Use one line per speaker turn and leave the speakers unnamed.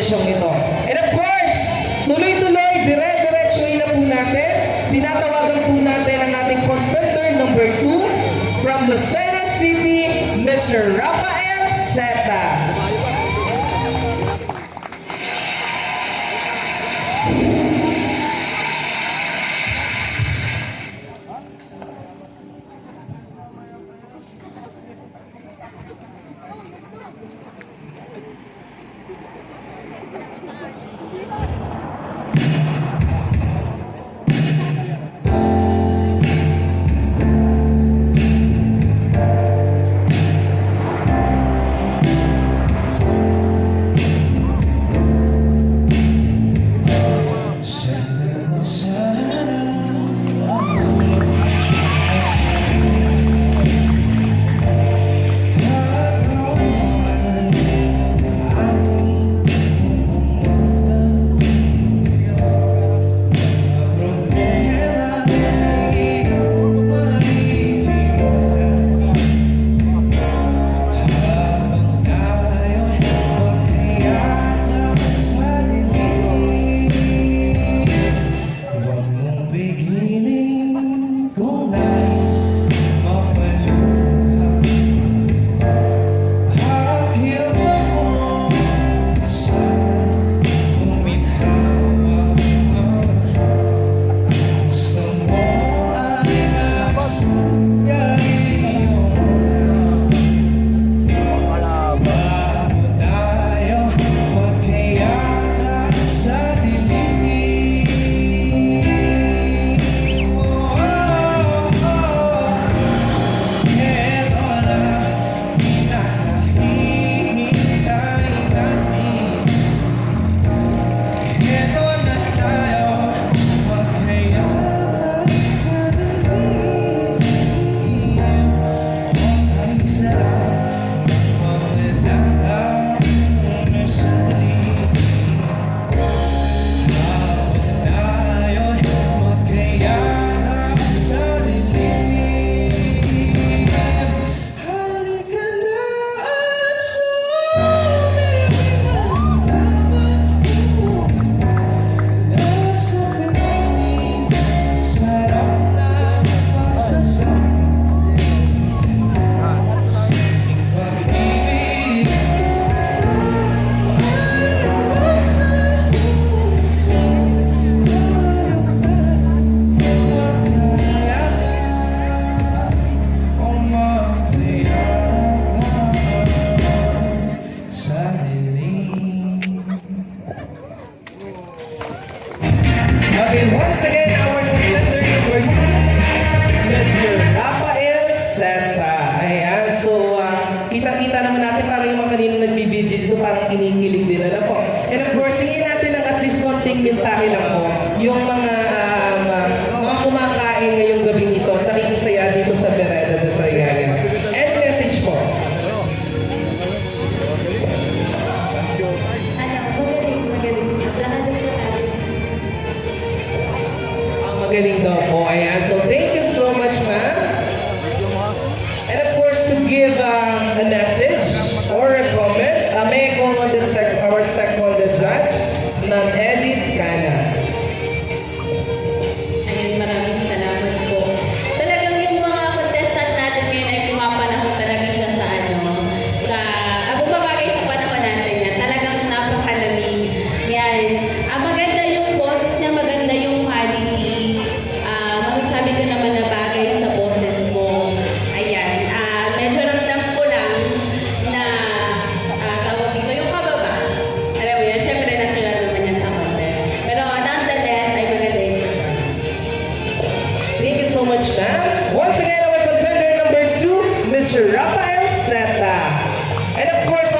kompetisyon ito. And of course, tuloy-tuloy, dire-diretsuhin na po natin. Tinatawagan po natin ang ating contender number 2 from Lucena City, Mr. Rafael Zeta. Okay, once again, our contender number 2, Mr. Rafael Zeta. Ayan, so kita-kita naman natin parang yung mga kanina nagbibideo dito parang kinikilig din. Ano po? And of course, hingin natin ng at least konting mensahe lang po. Yung mga kumakain ngayong gabing ito, nakikisaya dito sa Bereda de Sariaya. And message po. Magaling daw po. Ayan. So, thank you so much, ma'am. And of course, to give a message or a comment, may I call on our second judge, Ma'am Edith Cana.
Ayun, maraming salamat po. Talagang yung mga contestant natin ngayon ay pumapanahon talaga siya sa bumabagay sa panahon natin yan. Talagang napakalamig. Yan. Maganda yung boses niya, maganda yung quality. Masasabi ko naman na bagay sa boses mo. Ayan. Medyo ramdam ko lang na tawag dito yung kababa. Alam mo yan, syempre natural naman yan sa contest. Pero nonetheless, ay magaling.
Thank you so much, ma'am. Once again, our contender number 2, Mr. Rafael Zeta. And of course,